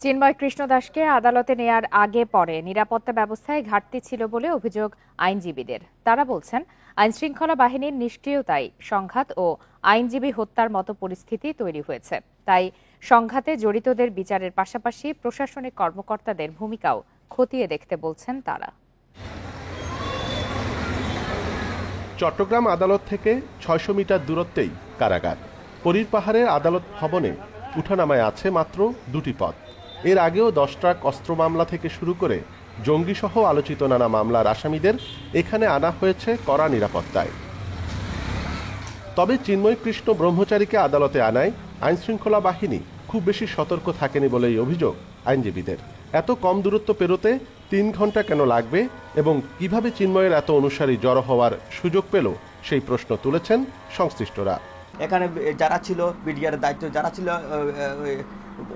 চিন্ময় কৃষ্ণ দাসকে আদালতে নেয়ার আগে পরে নিরাপত্তা ব্যবস্থায় ঘাটতি ছিল বলে অভিযোগ আইনজীবীদের। তারা বলছেন, আইনশৃঙ্খলা বাহিনীর নিষ্ক্রিয়তায় সংঘাত ও আইনজীবী হত্যার মতো পরিস্থিতি তৈরি হয়েছে। তাই সংঘাতে জড়িতদের বিচারের পাশাপাশি প্রশাসনিক কর্মকর্তাদের ভূমিকাও খতিয়ে দেখতে বলছেন তারা। চট্টগ্রাম আদালত থেকে ৬০০ মিটার দূরত্বেই কারাগার। পরীর পাহাড়ের আদালত ভবনে উঠানামায় আছে মাত্র ২টি পথ। এর আগেও ১০ ট্রাক অস্ত্র মামলা থেকে শুরু করে জঙ্গিসহ আলোচিত নানা মামলার আসামিদের এখানে আনা হয়েছে কড়া নিরাপত্তায়। তবে চিন্ময় কৃষ্ণ ব্রহ্মচারীকে আদালতে আনায় আইনশৃঙ্খলা বাহিনী খুব বেশি সতর্ক থাকেনি বলেই অভিযোগ আইনজীবীদের। এত কম দূরত্ব পেরোতে ৩ ঘন্টা কেন লাগবে এবং কিভাবে চিন্ময়ের এত অনুসারী জড়ো হওয়ার সুযোগ পেল সেই প্রশ্ন তুলেছেন সংশ্লিষ্টরা। এখানে যারা ছিল বিডিআরের দায়িত্ব যারা ছিল,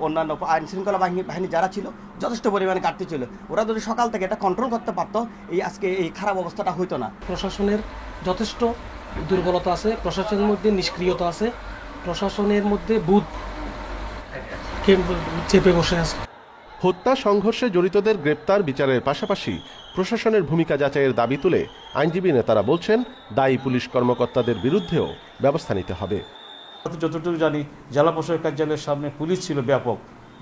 অন্যান্য আইন শৃঙ্খলা বাহিনী যারা ছিল, যথেষ্ট পরিমাণে ঘাটতি ছিল। ওরা যদি সকাল থেকে এটা কন্ট্রোল করতে পারতো, আজকে এই খারাপ অবস্থাটা হইতো না। প্রশাসনের যথেষ্ট দুর্বলতা আছে, প্রশাসনের মধ্যে নিষ্ক্রিয়তা আছে, প্রশাসনের মধ্যে বুধ চেপে বসে আছে। হত্যা সংঘর্ষে জড়িতদের গ্রেপ্তার বিচারের পাশাপাশি প্রশাসনের ভূমিকা যাচাইয়ের দাবি তুলে আইনজীবী নেতারা বলছেন, দায়ী পুলিশ কর্মকর্তাদের বিরুদ্ধেও ব্যবস্থা নিতে হবে। যতটুকু জানি, জেলা প্রশাসক কার্যালয়ের সামনে পুলিশ ছিল ব্যাপক,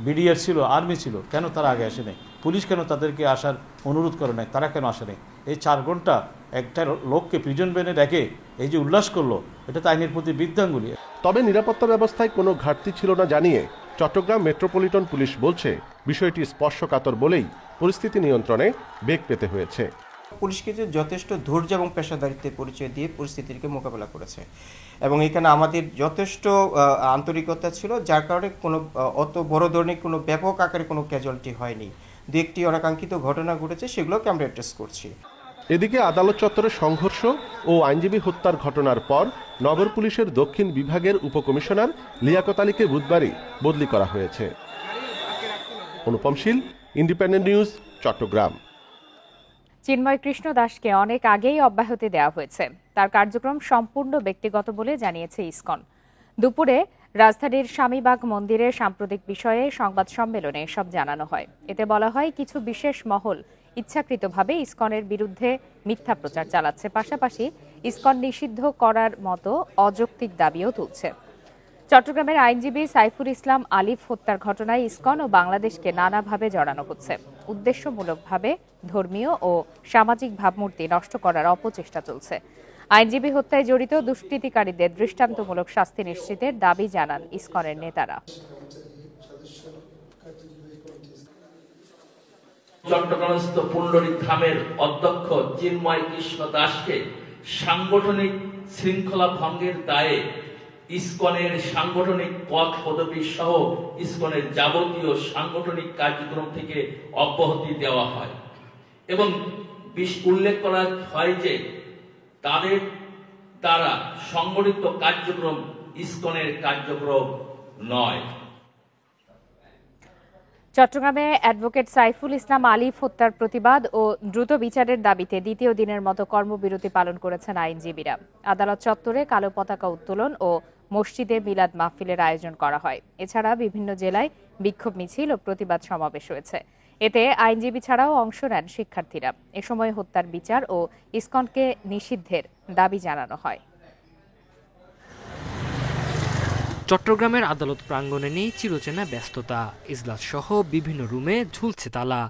বিডিআর ছিল, আর্মি ছিল। কেন তারা আগে আসে নাই? পুলিশ কেন তাদেরকে আসার অনুরোধ করে নাই? তারা কেন আসে নাই? এই 4 ঘন্টা একটা লোককে প্রিজন ভ্যানে রেখে এই যে উল্লাস করলো, এটা তো আইনের প্রতি বিদ্যাঙ্গুলি। তবে নিরাপত্তা ব্যবস্থায় কোনো ঘাটতি ছিল না জানিয়ে চট্টগ্রাম মেট্রোপলিটন পুলিশ বলছে, বিষয়টি স্পর্শকাতর বলেই পরিস্থিতি নিয়ন্ত্রণে বেগ পেতে হয়েছে। পুলিশ কিন্তু যথেষ্ট ধৈর্য এবং পেশাদারিত্বের পরিচয় দিয়ে পরিস্থিতিকে মোকাবেলা করেছে এবং এখানে আমাদের যথেষ্ট আন্তরিকতা ছিল, যার কারণে কোনো অত বড় ধরনের কোনো ব্যাপক আকারে কোনো ক্যাজুয়ালিটি হয়নি। 2-1টি অনাকাঙ্ক্ষিত ঘটনা ঘটেছে, সেগুলোকে আমরা অ্যাড্রেস করছি। এদিকে আদালত চত্বরে সংঘর্ষ ও আইনজীবী হত্যার ঘটনার পর নগর পুলিশের দক্ষিণ বিভাগের উপকমিশনার লিয়াকত আলীকে বুধবারই বদলি করা হয়েছে। অনুপম শীল, ইন্ডিপেন্ডেন্ট নিউজ, চট্টগ্রাম। চিন্ময় কৃষ্ণ দাসকে অনেক আগেই অব্যাহতি দেওয়া হয়েছে। তার কার্যক্রম সম্পূর্ণ ব্যক্তিগত বলে জানিয়েছে ইসকন। দুপুরে রাজধানীর স্বামীবাগ মন্দিরে সাম্প্রতিক বিষয়ে সংবাদ সম্মেলনে সব জানানো হয়। এতে বলা হয়, কিছু বিশেষ মহল ইচ্ছাকৃতভাবে ইসকনের বিরুদ্ধে মিথ্যা প্রচার চালাচ্ছে, পাশাপাশি ইসকন নিষিদ্ধ করার মতো অযৌক্তিক দাবিও তুলছে। চট্টগ্রামের আইনজীবী সাইফুল ইসলাম আলিফ হত্যার ঘটনায় ইসকন ও বাংলাদেশকে নানাভাবে জড়ানো হচ্ছে। উদ্দেশ্যমূলকভাবে ধর্মীয় ও সামাজিক ভাবমূর্তি নষ্ট করার অপচেষ্টা চলছে। আইনজীবী হত্যায় জড়িত দুষ্কৃতিকারীদের দৃষ্টান্তমূলক শাস্তি নিশ্চিতের দাবি জানান ইসকনের নেতারা। চট্টগ্রামস্থ পুণ্ডরী ধামের অধ্যক্ষ চিন্ময় কৃষ্ণ দাসকে সাংগঠনিক শৃঙ্খলা ভঙ্গের দায়ে ইসকনের সাংগঠনিক পদ পদবি সহ ইসকনের যাবতীয় সাংগঠনিক কার্যক্রম থেকে অব্যাহতি দেওয়া হয় এবং উল্লেখ করা হয় যে তাদের দ্বারা সংগঠিত কার্যক্রম ইসকনের কার্যক্রম নয়। চট্টগ্রামে অ্যাডভোকেট সাইফুল ইসলাম আলিফ হত্যার প্রতিবাদ ও দ্রুত বিচারের দাবিতে দ্বিতীয় দিনের মতো কর্মবিরতি পালন করেছেন আইনজীবীরা। আদালত চত্বরে কালো পতাকা উত্তোলন ও মসজিদে মিলাদ মাহফিলের আয়োজন করা হয়। এছাড়া বিভিন্ন জেলায় বিক্ষোভ মিছিল ও প্রতিবাদ সমাবেশ হয়েছে। এতে আইনজীবী ছাড়াও অংশ নেন শিক্ষার্থীরা। এ সময় হত্যার বিচার ও ইসকনকে নিষিদ্ধের দাবি জানানো হয়। চট্টগ্রামের আদালত প্রাঙ্গণে নেই চিরচেনা ব্যস্ততা। ইজলাস সহ বিভিন্ন রুমে ঝুলছে তালা।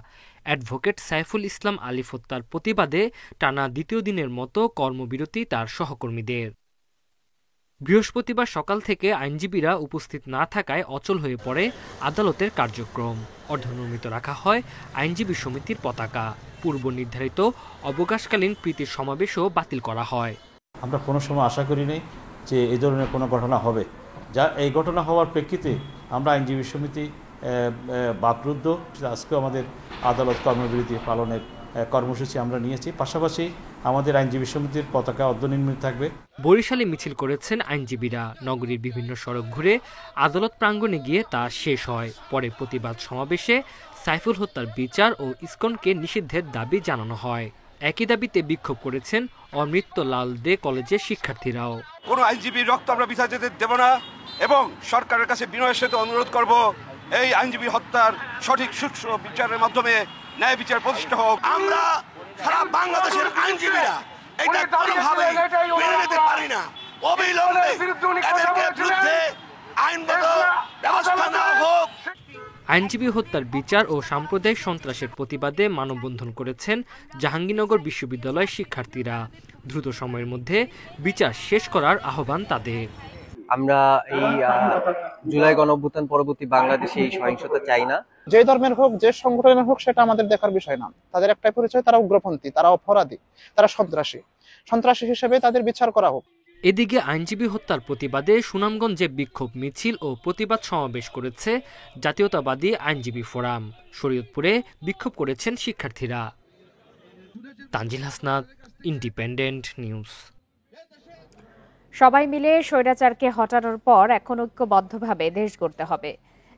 অ্যাডভোকেট সাইফুল ইসলাম আলিফ হত্যার প্রতিবাদে টানা দ্বিতীয় দিনের মতো কর্মবিরতি তার সহকর্মীদের। বৃহস্পতিবার সকাল থেকে আইনজীবীরা উপস্থিত না থাকায় অচল হয়ে পড়ে আদালতের কার্যক্রম। অর্ধনির্মিত রাখা হয় আইনজীবী সমিতির পতাকা। পূর্ব নির্ধারিত অবকাশকালীন প্রীতির সমাবেশও বাতিল করা হয়। আমরা কোনো সময় আশা করি নাই যে এই ধরনের কোনো ঘটনা হবে। যা এই ঘটনা হওয়ার প্রেক্ষিতে আমরা আইনজীবী সমিতি বাকরুদ্ধ। আজকেও আমাদের আদালত কর্মবিরতি পালনের কর্মসূচি আমরা নিয়েছি। পাশাপাশি আমাদের আইনজীবী সমিতির পতাকা অর্ধনির্মিত থাকবে। বরিশালে মিছিল করেছেন আইনজীবীরা। নগরীর বিভিন্ন সড়ক ঘুরে আদালত প্রাঙ্গণে গিয়ে তা শেষ হয়। পরে প্রতিবাদ সমাবেশে সাইফুল হত্যার বিচার ও ইসকনকে নিষিদ্ধের দাবি জানানো হয়। একই দাবিতে বিক্ষোভ করেছেন অমৃত লাল দে কলেজের শিক্ষার্থীরাও। কোনো আইনজীবীর রক্ত আমরা বিচার যেতে দেব না এবং সরকারের কাছে বিনয়ের সাথে অনুরোধ করব, এই আইনজীবী হত্যার সঠিক সুষ্ঠু বিচারের মাধ্যমে ন্যায় বিচার প্রতিষ্ঠা হোক। আমরা সারা বাংলাদেশের আইনজীবীরা এটা কোনোভাবে মেনে নিতে পারি না। অবিলম্বে এদেরকে বিরুদ্ধে আইনগত ব্যবস্থা নেওয়া হোক। আইনজীবী হত্যার বিচার ও সাম্প্রদায়িক সন্ত্রাসের প্রতিবাদে মানববন্ধন করেছেন জাহাঙ্গীরনগর বিশ্ববিদ্যালয়ের শিক্ষার্থীরা। দ্রুত সময়ের মধ্যে বিচার শেষ করার আহ্বান তাদের। আমরা এই জুলাই গণঅভ্যুত্থান পরবর্তী বাংলাদেশে এই সহিংসতা চাই না। যে ধর্মের হোক, যে সংগঠনের হোক, সেটা আমাদের দেখার বিষয় না। তাদের একটাই পরিচয়, তারা উগ্রপন্থী, তারা অপরাধী, তারা সন্ত্রাসী হিসেবে তাদের বিচার করা হোক। এদিকে আইনজীবী হত্যার প্রতিবাদে সুনামগঞ্জে বিক্ষোভ মিছিল ও প্রতিবাদ সমাবেশ করেছে জাতীয়তাবাদী আইনজীবী ফোরাম। শরীয়তপুরে বিক্ষোভ করেছেন শিক্ষার্থীরা। Tanzil Hasnat, independent news. সবাই মিলে স্বৈরাচারকে হটানোর পর এখন ঐক্যবদ্ধভাবে দেশ গড়তে হবে।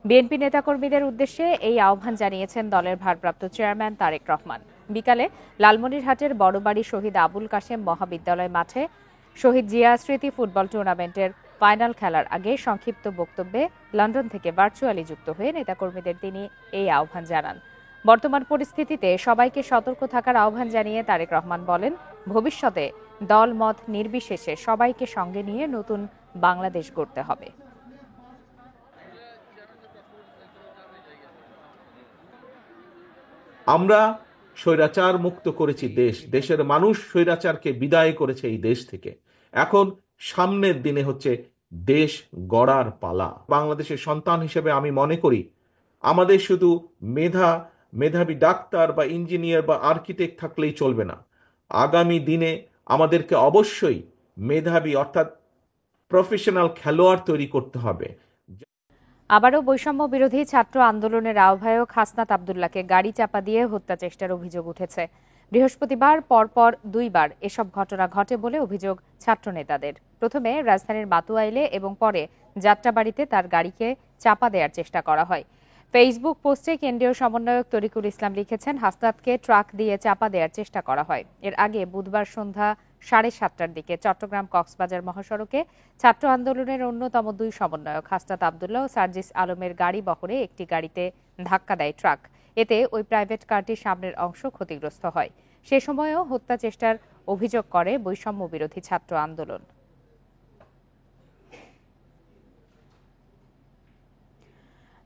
বিএনপি নেতাকর্মীদের উদ্দেশ্যে এই আহ্বান জানিয়েছেন দলের ভারপ্রাপ্ত চেয়ারম্যান তারেক রহমান। বিকালে লালমনিরহাটের বড়বাড়ি শহীদ আবুল কাশেম মহাবিদ্যালয় মাঠে শহীদ জিয়া স্মৃতি ফুটবল টুর্নামেন্টের ফাইনাল খেলার আগে সংক্ষিপ্ত বক্তব্যে লন্ডন থেকে ভার্চুয়ালি যুক্ত হয়ে নেতাকর্মীদের তিনি এই আহ্বান জানান। বর্তমান পরিস্থিতিতে সবাইকে সতর্ক থাকার আহ্বান জানিয়ে তারেক রহমান বলেন, ভবিষ্যতে দল মত নির্বিশেষে সবাইকে সঙ্গে নিয়ে নতুন বাংলাদেশ গড়তে হবে। আমরা স্বৈরাচার মুক্ত করেছি দেশের মানুষ স্বৈরাচারকে বিদায় করেছে এই দেশ থেকে। এখন সামনের দিনে হচ্ছে দেশ গড়ার পালা। বাংলাদেশের সন্তান হিসেবে আমি মনে করি আমাদের শুধু মেধাবী ডাক্তার বা ইঞ্জিনিয়ার বা আর্কিটেক্ট থাকলেই চলবে না। আগামী দিনে আমাদেরকে অবশ্যই মেধাবী অর্থাৎ প্রফেশনাল খেলোয়াড় তৈরি করতে হবে। আবারও বৈষম্য বিরোধী ছাত্র আন্দোলনের আহ্বায়ক হাসনাত আব্দুল্লাহকে গাড়ি চাপা দিয়ে হত্যা চেষ্টার অভিযোগ উঠেছে। বৃহস্পতিবার পরপর দুইবার এসব ঘটনা ঘটে বলে অভিযোগ ছাত্র নেতাদের। প্রথমে রাজধানীর মাতুয়াইলে এবং পরে যাত্রাবাড়িতে তার গাড়িকে চাপা দেওয়ার চেষ্টা করা হয়। ফেসবুক পোস্টে কেন্দ্রীয় সমন্বয়ক তরিকুল ইসলাম লিখেছেন, হাসনাতকে ট্রাক দিয়ে চাপা দেওয়ার চেষ্টা করা হয়। এর আগে বুধবার সন্ধ্যা 7:30টার দিকে চট্টগ্রাম কক্সবাজার মহাসড়কে ছাত্র আন্দোলনের অন্যতম দুই সমন্বয়ক হাসনাত আব্দুল্লাহ ও সার্জিস আলমের গাড়ি বহরে একটি গাড়িতে ধাক্কা দেয় ট্রাক। এতে ওই প্রাইভেট কারটির সামনের অংশ ক্ষতিগ্রস্ত হয়। সে সময়ও হত্যা চেষ্টার অভিযোগ করে বৈষম্য বিরোধী ছাত্র আন্দোলন।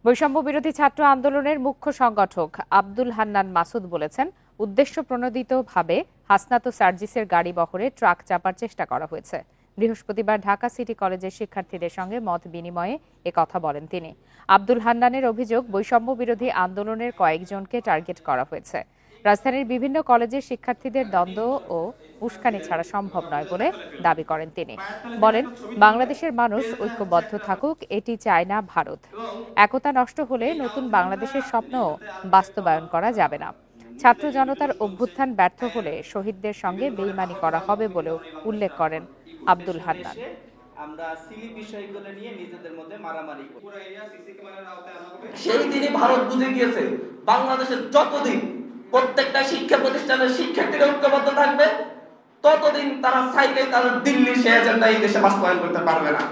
বৈষম্য বিরোধী ছাত্র আন্দোলনের মুখ্য সংগঠক আব্দুল হান্নান মাসুদ বলেছেন, উদ্দেশ্য প্রণোদিতভাবে হাসনাত ও সার্জিসের গাড়ি বহরে ট্রাক চাপার চেষ্টা করা হয়েছে। বৃহস্পতিবার ঢাকা সিটি কলেজের শিক্ষার্থীদের সঙ্গে মত বিনিময়ে কথা বলেন তিনি। আব্দুল হান্নানের অভিযোগ, বৈষম্য বিরোধী আন্দোলনের কয়েকজনকে টার্গেট করা হয়েছে। রাজধানীর বিভিন্ন কলেজের শিক্ষার্থীদের দ্বন্দ্ব ও উস্কানি ছাড়া সম্ভব নয় বলে দাবি করেন তিনি। বলেন, বাংলাদেশের মানুষ ঐক্যবদ্ধ থাকুক, এটি চায় না ভারত। একতা নষ্ট হলে নতুন বাংলাদেশের স্বপ্নও বাস্তবায়ন করা যাবে না। ছাত্র জনতার অভ্যুত্থান ব্যর্থ হলে শহীদদের সঙ্গে বেইমানি করা হবে বলেও উল্লেখ করেন আব্দুল হান্নান। আমরা সিলি বিষয়গুলো নিয়ে নিজেদের মধ্যে মারামারি করি। সেই দিনই ভারত বুঝে গিয়েছে বাংলাদেশের যতদিন প্রত্যেকটা শিক্ষা প্রতিষ্ঠানের শিক্ষার্থীরা ঐক্যবদ্ধ থাকবে, ততদিন তারা চাইলে তারা দিল্লি সে এজেন্ডা এই দেশে বাস্তবায়ন করতে পারবে না।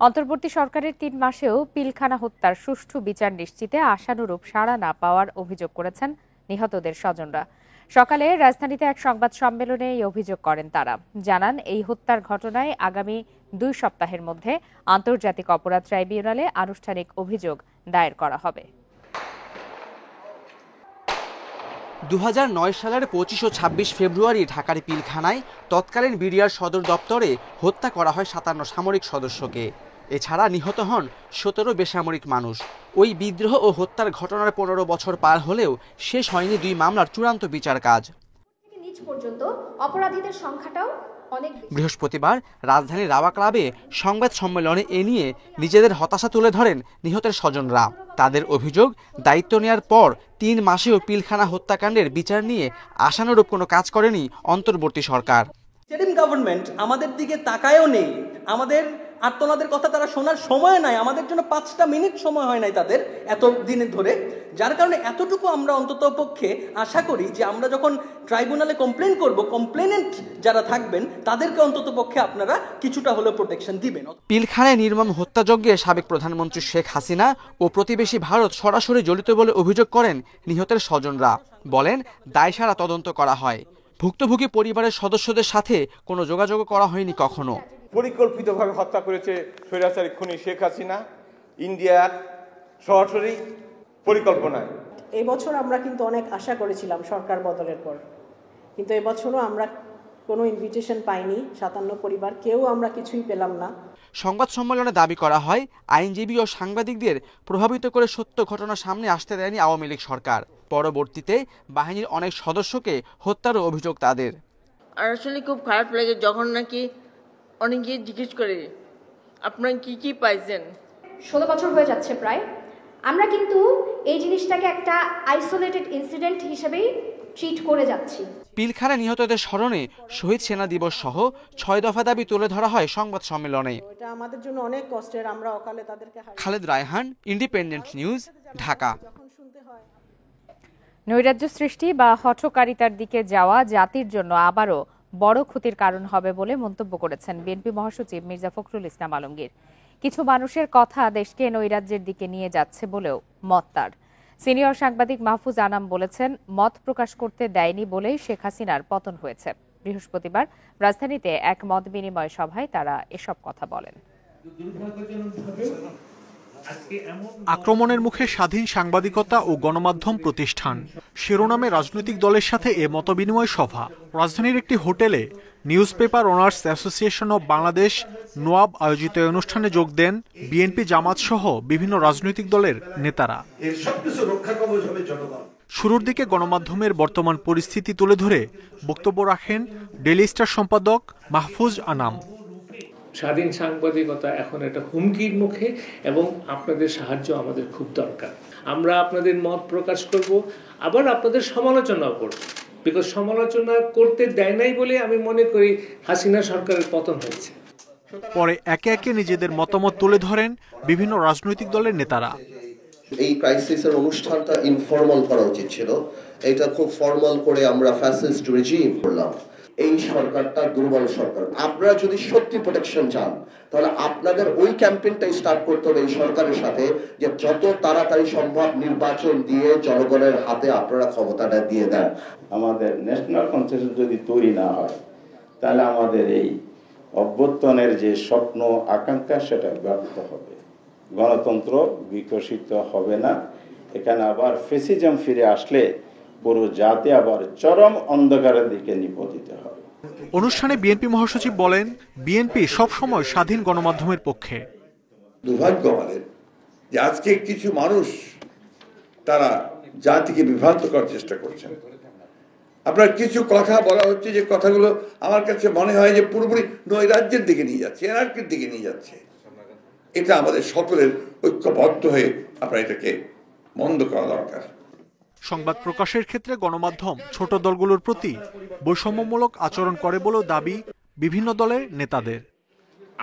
অন্তর্বর্তী সরকারের 3 মাসেও পিলখানা হত্যার সুষ্ঠু বিচার নিশ্চিতে আশানুরূপ সাড়া না পাওয়ার অভিযোগ করেছেন নিহতদের স্বজনরা। সকালে রাজধানীতে এক সংবাদ সম্মেলনে এই অভিযোগ করেন তারা। জানান, এই হত্যার ঘটনায় আগামী 2 সপ্তাহের মধ্যে আন্তর্জাতিক অপরাধ ট্রাইব্যুনালে আনুষ্ঠানিক অভিযোগ দায়ের করা হবে। 2009 সালের 25 ও 26 ফেব্রুয়ারি ঢাকার পিলখানায় তৎকালীন বিডিআর সদর দপ্তরে হত্যা করা হয় 57 সামরিক সদস্যকে। এছাড়া নিহত হন 17 বেসামরিক মানুষ। ওই বিদ্রোহ ও হত্যার ঘটনার 15 বছর পার হলেও শেষ হয়নি 2 মামলার চূড়ান্ত বিচার কাজ। অপরাধীদের সংখ্যাটাও বৃহস্পতিবার রাজধানীর রাওয়া ক্লাবে সংবাদ সম্মেলনে এ নিয়ে নিজেদের হতাশা তুলে ধরেন নিহতের স্বজনরা। তাদের অভিযোগ, দায়িত্ব নেওয়ার পর 3 মাসেও পিলখানা হত্যাকাণ্ডের বিচার নিয়ে আশানুরূপ কোনো কাজ করেনি অন্তর্বর্তী সরকার। ইন্টারিম গভর্নমেন্ট আমাদের দিকে তাকায়ও নেই, আমাদের আর্তনাদের কথা তারা শোনার সময় নাই, আমাদের জন্য 5টা মিনিট সময় হয় নাই তাদের এত দিনের ধরে। যার কারণে এতটুকু আমরা অন্তত পক্ষে আশা করি যে আমরা যখন ট্রাইব্যুনালে কমপ্লেন করব, কমপ্লেনেন্ট যারা থাকবেন তাদেরকে অন্তত পক্ষে আপনারা কিছুটা হলেও প্রোটেকশন দিবেন। পিলখানায় নির্মম হত্যাযজ্ঞে সাবেক প্রধানমন্ত্রী শেখ হাসিনা ও প্রতিবেশী ভারত সরাসরি জড়িত বলে অভিযোগ করেন নিহতের স্বজনরা। বলেন দায়সারা তদন্ত করা হয়, ভুক্তভোগী পরিবারের সদস্যদের সাথে কোনো যোগাযোগ করা হয়নি কখনো। পরিকল্পিতভাবে হত্যা করেছে স্বৈরাচারী খুনি শেখ হাসিনা, ইন্ডিয়ার সরাসরি পরিকল্পনায়। এবছর আমরা কিন্তু অনেক আশা করেছিলাম সরকার বদলের পর, কিন্তু এবছরও আমরা কোনো ইনভিটেশন পাইনি। 57 পরিবার কেউ আমরা কিছুই পেলাম না। সংবাদ সম্মেলনে দাবি করা হয় আইনজীবী ও সাংবাদিকদের প্রভাবিত করে সত্য ঘটনা সামনে আসতে দেয়নি আওয়ামী লীগ সরকার। পরবর্তীতে বাহিনীর অনেক সদস্যকে হত্যারও অভিযোগ তাদের। আর আসলে খুব খারাপ লাগে যখন নাকি অনেকে জিজ্ঞেস করে আপনারা কি পাইছেন। 16 বছর হয়ে যাচ্ছে প্রায়, আমরা কিন্তু এই জিনিসটাকে একটা আইসোলেটেড ইনসিডেন্ট হিসেবেই ট্রিট করে যাচ্ছি। পিলখানা নিহতদের স্মরণে শহীদ সেনা দিবস সহ 6 দফা দাবি তুলে ধরা হয় সংবাদ সম্মেলনে। এটা আমাদের জন্য অনেক কষ্টের, আমরা অকালে তাদেরকে। Khaled Raihan, independent news, Dhaka. নৈরাজ্য সৃষ্টি বা হঠকারিতার দিকে যাওয়া জাতির জন্য আবারও বড় ক্ষতির কারণ হবে বলে মন্তব্য করেছেন বিএনপি মহাসচিব মির্জা ফখরুল ইসলাম আলমগীর। কিছু মানুষের কথা দেশকে নৈরাজ্যের দিকে নিয়ে যাচ্ছে বলেও মত তার। সিনিয়র সাংবাদিক মাহফুজ আনাম বলেছেন, মত প্রকাশ করতে দেয়নি বলেই শেখ হাসিনার পতন হয়েছে। বৃহস্পতিবার রাজধানীতে এক মত বিনিময় সভায় তারা এসব কথা বলেন। আক্রমণের মুখে স্বাধীন সাংবাদিকতা ও গণমাধ্যম প্রতিষ্ঠান শিরোনামে রাজনৈতিক দলের সাথে এ মতবিনিময় সভা রাজধানীর একটি হোটেলে news paper owners association of Bangladesh NOAB আয়োজিত অনুষ্ঠানে যোগ দেন বিএনপি, জামাত সহ বিভিন্ন রাজনৈতিক দলের নেতারা। শুরুর দিকে গণমাধ্যমের বর্তমান পরিস্থিতি তুলে ধরে বক্তব্য রাখেন ডেইলি স্টার সম্পাদক মাহফুজ আনাম। স্বাধীন সাংবাদিকতা এখন একটা হুমকির মুখে এবং আপনাদের সাহায্য আমাদের খুব দরকার। আমরা আপনাদের মত প্রকাশ করব, আবার আপনাদের সমালোচনাও করব, বিকজ সমালোচনা করতে দেয় নাই বলে আমি মনে করি হাসিনা সরকারের পতন হয়েছে। পরে একে একে নিজেদের মতামত তুলে ধরেন বিভিন্ন রাজনৈতিক দলের নেতারা। এই ক্রাইসিসের অনুষ্ঠানটা ইনফর্মাল করা উচিত ছিল, এটা খুব ফর্মাল করে আমরা ফ্যাসিস্ট রেজিম করলাম। এই সরকারটা দুর্বল সরকার। আপনারা যদি সত্যি প্রোটেকশন চান তাহলে আপনাদের ওই ক্যাম্পেইনটাই স্টার্ট করতে হবে এই সরকারের সাথে, যে যত তাড়াতাড়ি সম্ভব নির্বাচন দিয়ে জনগণের হাতে আপনারা ক্ষমতাটা দিয়ে দেন। আমাদের ন্যাশনাল কনসেনসাস যদি তৈরি না হয় তাহলে আমাদের এই অভ্যুত্থানের যে স্বপ্ন আকাঙ্ক্ষা সেটা ব্যর্থ হবে, গণতন্ত্র বিকশিত হবে না। এখানে আবার ফ্যাসিজম ফিরে আসলে পুরো জাতি আবার চরম অন্ধকারের দিকে নিপতিত হবে। অনুষ্ঠানে বিএনপি মহাসচিব বলেন, বিএনপি সবসময় স্বাধীন গণমাধ্যমের পক্ষে। দুর্ভাগ্য আমাদের যে আজকে কিছু মানুষ তারা জাতিকে বিভ্রান্ত করার চেষ্টা করছেন। আপনার কিছু কথা বলা হচ্ছে যে কথাগুলো আমার কাছে মনে হয় যে পুরোপুরি নৈরাজ্যের দিকে নিয়ে যাচ্ছে, এনার্কির দিকে নিয়ে যাচ্ছে। এটা আমাদের সকলের ঐক্যবদ্ধ হয়ে আপনার এটাকে বন্ধ করা দরকার। সংবাদ প্রকাশের ক্ষেত্রে গণমাধ্যম ছোট দলগুলোর প্রতি বৈষম্যমূলক আচরণ করে বলেও দাবি বিভিন্ন দলের নেতাদের।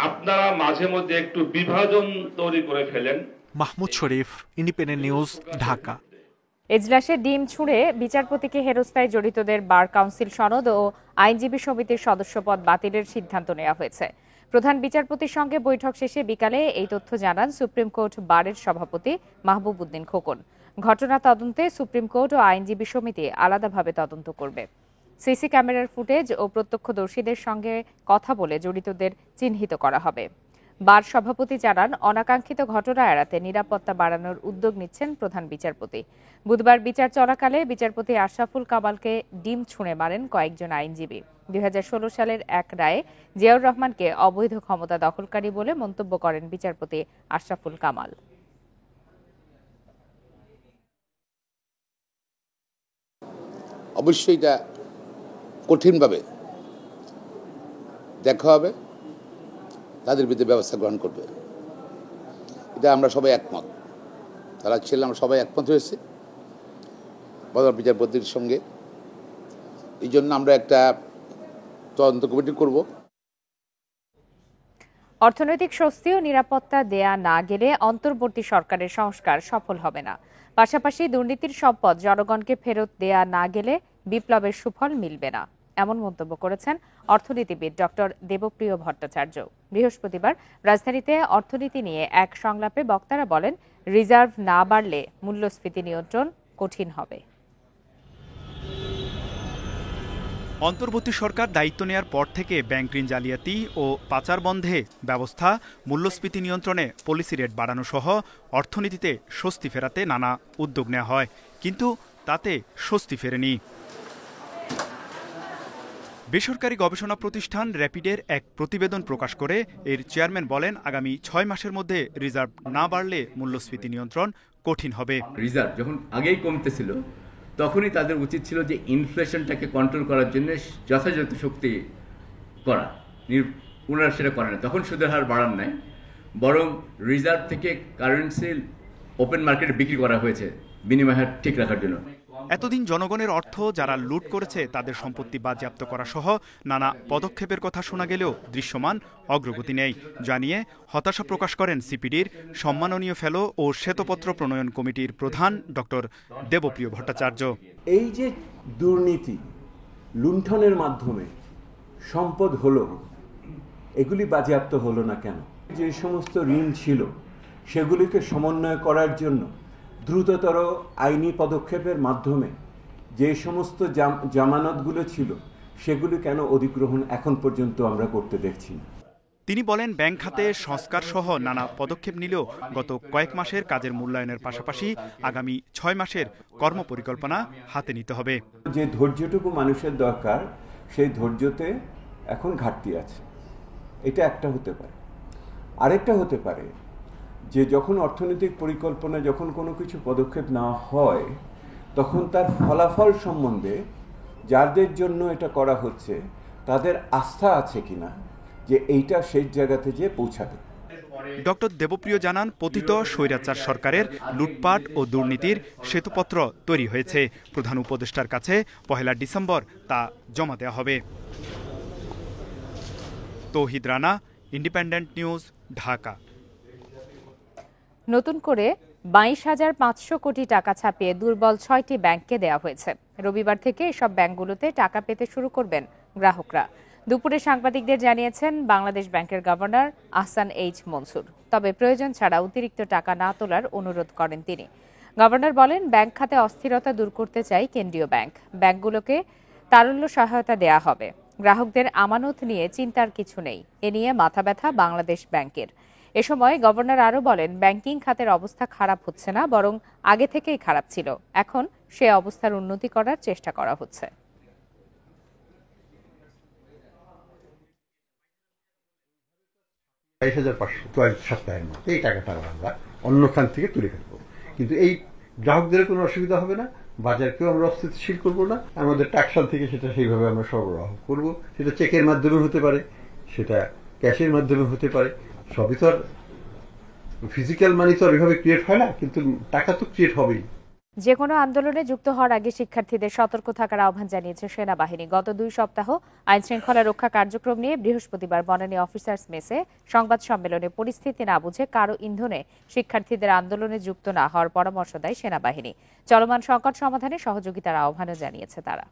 আপনারা মাঝে মধ্যে একটু বিভাজন তৈরি করে ফেলেন। মাহমুদ শরীফ, ইন্ডিপেন্ডেন্ট নিউজ, ঢাকা। এজলাসে ডিম ছুঁড়ে বিচারপতিকে হেরস্তায় জড়িতদের বার কাউন্সিল সনদ ও আইনজীবী সমিতির সদস্যপদ বাতিলের সিদ্ধান্ত নেওয়া হয়েছে। প্রধান বিচারপতির সঙ্গে বৈঠক শেষে বিকালে এই তথ্য জানান সুপ্রিম কোর্ট বারের সভাপতি মাহবুব উদ্দিন খোকন। ঘটনা তদন্তে সুপ্রিম কোর্ট ও আইনজীবী সমিতি আলাদাভাবে তদন্ত করবে। সিসি ক্যামেরার ফুটেজ ও প্রত্যক্ষদর্শীদের সঙ্গে কথা বলে জড়িতদের চিহ্নিত করা হবে। বার সভাপতি জানান, অনাকাঙ্ক্ষিত ঘটনা এড়াতে নিরাপত্তা বাড়ানোর উদ্যোগ নিচ্ছেন প্রধান বিচারপতি। বুধবার বিচার চলাকালে বিচারপতি আশরাফুল কামালকে ডিম ছুঁড়ে মারেন কয়েকজন আইনজীবী। 2016 সালের এক রায়ে জিয়াউর রহমানকে অবৈধ ক্ষমতা দখলকারী বলে মন্তব্য করেন বিচারপতি আশরাফুল কামাল। অবশ্যই এটা কঠিনভাবে দেখা হবে, তাদের বিরুদ্ধে ব্যবস্থা গ্রহণ করবে, এটা আমরা সবাই একমত। তারা ছিলাম সবাই একমত হয়েছে প্রধান বিচারপতির সঙ্গে। এই জন্য আমরা একটা তদন্ত কমিটি করব। অর্থনৈতিক স্বস্তি ও নিরাপত্তা দেয়া না গেলে অন্তর্বর্তী সরকারের সংস্কার সফল হবে না। পাশাপাশি দুর্নীতির সম্পদ জনগণকে ফেরত দেয়া না গেলে বিপ্লবের সুফল মিলবে না, এমন মন্তব্য করেছেন অর্থনীতিবিদ ডক্টর দেবপ্রিয় ভট্টাচার্য। বৃহস্পতিবার রাজধানীতে অর্থনীতি নিয়ে এক সংলাপে বক্তারা বলেন, রিজার্ভ না বাড়লে মূল্যস্ফীতি নিয়ন্ত্রণ কঠিন হবে। অন্তর্বর্তী সরকার দায়িত্ব নেয়ার পর থেকে ব্যাংক ঋণ জালিয়াতি ও পাচার বন্ধে ব্যবস্থা, মূল্যস্ফীতি নিয়ন্ত্রণে পলিসি রেট বাড়ানো সহ অর্থনীতিতে স্বস্তি ফেরাতে নানা উদ্যোগ নেওয়া হয়, কিন্তু তাতে স্বস্তি ফেরেনি। বেসরকারি গবেষণা প্রতিষ্ঠান র্যাপিডের এক প্রতিবেদন প্রকাশ করে এর চেয়ারম্যান বলেন, আগামী 6 মাসের মধ্যে রিজার্ভ না বাড়লে মূল্যস্ফীতি নিয়ন্ত্রণ কঠিন হবে। রিজার্ভ যখন আগেই কমতেছিল তখনই তাদের উচিত ছিল যে ইনফ্লেশনটাকে কন্ট্রোল করার জন্য যথাযথ শক্তি করা। ওনারা সেটা করে না, তখন সুদের হার বাড়ান নাই, বরং রিজার্ভ থেকে কারেন্সি ওপেন মার্কেটে বিক্রি করা হয়েছে বিনিময় হার ঠিক রাখার জন্য। এতদিন জনগণের অর্থ যারা লুট করেছে তাদের সম্পত্তি বাজেয়াপ্ত করা সহ নানা পদক্ষেপের কথা শোনা গেলেও দৃশ্যমান অগ্রগতি নেই জানিয়ে হতাশা প্রকাশ করেন সিপিডির সম্মাননীয় ফেলো ও শ্বেতপত্র প্রণয়ন কমিটির প্রধান ডক্টর দেবপ্রিয় ভট্টাচার্য। এই যে দুর্নীতি, লুণ্ঠনের মাধ্যমে সম্পদ হলো, এগুলি বাজেয়াপ্ত হলো না কেন? যে সমস্ত ঋণ ছিল সেগুলিকে সমন্বয় করার জন্য দ্রুততর আইনি পদক্ষেপের মাধ্যমে যে সমস্ত জামানতগুলো ছিল সেগুলি কেন অধিগ্রহণ এখন পর্যন্ত আমরা করতে দেখছি না। তিনি বলেন, ব্যাংক খাতে সংস্কার সহ নানা পদক্ষেপ নিলেও গত কয়েক মাসের কাজের মূল্যায়নের পাশাপাশি আগামী 6 মাসের কর্মপরিকল্পনা হাতে নিতে হবে। যে ধৈর্যটুকু মানুষের দরকার সেই ধৈর্যতে এখন ঘাটতি আছে, এটা একটা হতে পারে। আরেকটা হতে পারে যে যখন অর্থনৈতিক পরিকল্পনা, যখন কোনো কিছু পদক্ষেপ নেওয়া হয় তখন তার ফলাফল সম্বন্ধে যাদের জন্য এটা করা হচ্ছে তাদের আস্থা আছে কিনা যে এইটা সেই জায়গাতে যে পৌঁছাবে। ডক্টর দেবপ্রিয় জানান, পতিত স্বৈরাচার সরকারের লুটপাট ও দুর্নীতির শ্বেতপত্র তৈরি হয়েছে। প্রধান উপদেষ্টার কাছে 1 ডিসেম্বর তা জমা দেওয়া হবে। তৌহিদ রানা, ইন্ডিপেন্ডেন্ট নিউজ, ঢাকা। নতুন করে 22,500 কোটি টাকা ছাপিয়ে দুর্বল 6টি ব্যাংককে দেওয়া হয়েছে। রবিবার থেকে এসব ব্যাংকগুলোতে টাকা পেতে শুরু করবেন গ্রাহকরা। দুপুরে সাংবাদিকদের জানিয়েছেন বাংলাদেশ ব্যাংকের গভর্নর আহসান এইচ মনসুর। তবে প্রয়োজন ছাড়া অতিরিক্ত টাকা না তোলার অনুরোধ করেন তিনি। গভর্নর বলেন, ব্যাংক খাতে অস্থিরতা দূর করতে চাই কেন্দ্রীয় ব্যাংক। ব্যাংকগুলোকে তারল্য সহায়তা দেয়া হবে। গ্রাহকদের আমানত নিয়ে চিন্তার কিছু নেই, এ নিয়ে মাথা ব্যথা বাংলাদেশ ব্যাংকের। এ সময় গভর্নর আরও বলেন, ব্যাংকিং খাতের অবস্থা খারাপ হচ্ছে না, বরং আগে থেকেই খারাপ ছিল। এখন সে অবস্থার উন্নতি করার চেষ্টা করা হচ্ছে। সপ্তাহের মধ্যে এই টাকাটা আমরা অন্য স্থান থেকে তুলে ফেলবো, কিন্তু এই গ্রাহকদের কোনো অসুবিধা হবে না, বাজারকেও আমরা অস্থিতিশীল করবো না। আমাদের টাকশাল থেকে সেটা সেইভাবে আমরা সরবরাহ করব। সেটা চেকের মাধ্যমে হতে পারে, সেটা ক্যাশের মাধ্যমে হতে পারে। সবই তো আর ফিজিক্যাল মানি তো আর এভাবে ক্রিয়েট হয় না, কিন্তু টাকা তো ক্রিয়েট হবেই। যে কোনো আন্দোলনে যুক্ত হওয়ার আগে শিক্ষার্থীদের সতর্ক থাকার আহ্বান জানিয়েছে সেনাবাহিনী। গত 2 সপ্তাহ আইন শৃঙ্খলা রক্ষা কার্যক্রম নিয়ে বৃহস্পতিবার বনানী অফিসার্স মেসে সংবাদ সম্মেলনে পরিস্থিতি না বুঝে কারো ইন্ধনে শিক্ষার্থীদের আন্দোলনে যুক্ত না হওয়ার পরামর্শ দেয় সেনাবাহিনী। চলমান সংকট সমাধানে সহযোগিতার আহ্বানও জানিয়েছে তারা।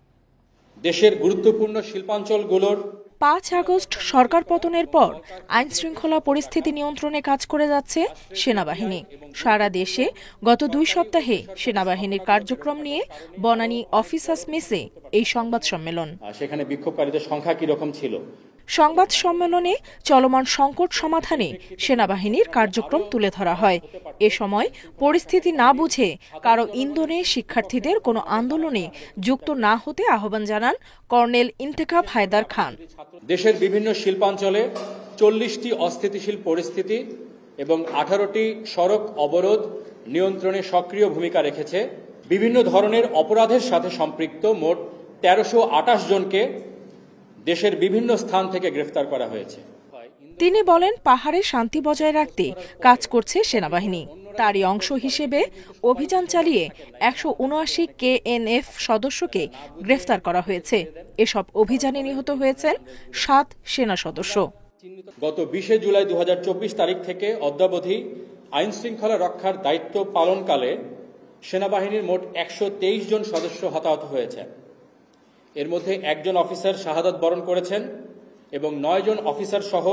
দেশের গুরুত্বপূর্ণ শিল্পাঞ্চলগুলোর 5 আগস্ট সরকার পতনের পর আইন শৃঙ্খলা পরিস্থিতি নিয়ন্ত্রণে কাজ করে যাচ্ছে সেনাবাহিনী। সারা দেশে গত 2 সপ্তাহে সেনাবাহিনীর কার্যক্রম নিয়ে বনানী অফিসার্স মেসে এই সংবাদ সম্মেলন। সেখানে বিক্ষোভকারীদের সংখ্যা কি রকম ছিল? সংবাদ সম্মেলনে চলমান সংকট সমাধানে সেনাবাহিনীর কার্যক্রম তুলে ধরা হয়। এ সময় পরিস্থিতি না বুঝে কারো ইন্ধনে শিক্ষার্থীদের কোনো আন্দোলনে যুক্ত না হতে আহ্বান জানান কর্নেল ইন্তেখাব হায়দার খান। দেশের বিভিন্ন শিল্পাঞ্চলে 40টি অস্থিতিশীল পরিস্থিতি এবং 18টি সড়ক অবরোধ নিয়ন্ত্রণে সক্রিয় ভূমিকা রেখেছে। বিভিন্ন ধরনের অপরাধের সাথে সম্পৃক্ত মোট 1328 জনকে দেশের বিভিন্ন স্থান থেকে গ্রেফতার করা হয়েছে। তিনি বলেন, পাহাড়ে শান্তি বজায় রাখতে কাজ করছে সেনাবাহিনী। তারই অংশ হিসেবে অভিযান চালিয়ে 179 KNF সদস্যকে গ্রেফতার করা হয়েছে। এসব অভিযানে নিহত হয়েছেন 7 সেনা সদস্য। গত 20 জুলাই 2024 তারিখ থেকে অদ্যাবধি আইন শৃঙ্খলা রক্ষার দায়িত্ব পালনকালে সেনাবাহিনীর মোট 123 জন সদস্য হতাহত হয়েছে। এর মধ্যে 1 জন অফিসার শাহাদাত বরণ করেছেন এবং 9 জন অফিসার সহ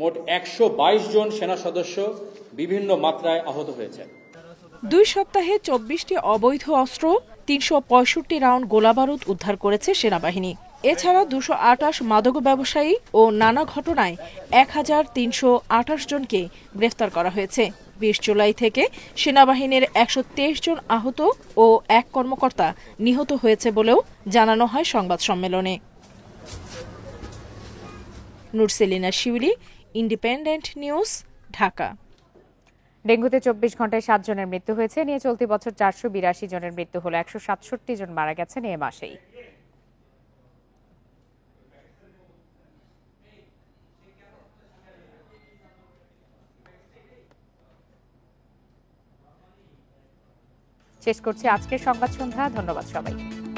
মোট 122 জন সেনা সদস্য বিভিন্ন মাত্রায় আহত হয়েছে। 2 সপ্তাহে 24টি অবৈধ অস্ত্র, 365 রাউন্ড গোলাবারুদ উদ্ধার করেছে সেনাবাহিনী। এছাড়া 228 মাদক ব্যবসায়ী ও নানা ঘটনায় 1328 জনকে গ্রেফতার করা হয়েছে। 20 জুলাই থেকে সেনাবাহিনীর 123 জন আহত ও 1 কর্মকর্তা নিহত হয়েছে বলেও জানানো হয় সংবাদ সম্মেলনে। নুরসেলিনা শিউলি, ইন্ডিপেন্ডেন্ট নিউজ, ঢাকা। ডেঙ্গুতে 24 ঘন্টায় 7 জনের মৃত্যু হয়েছে। নিয়ে চলতি বছর 482 জনের মৃত্যু হলো। 167 জন মারা গেছেন এ মাসেই। শেষ করছি আজকের সংবাদ সন্ধ্যা। ধন্যবাদ সবাইকে।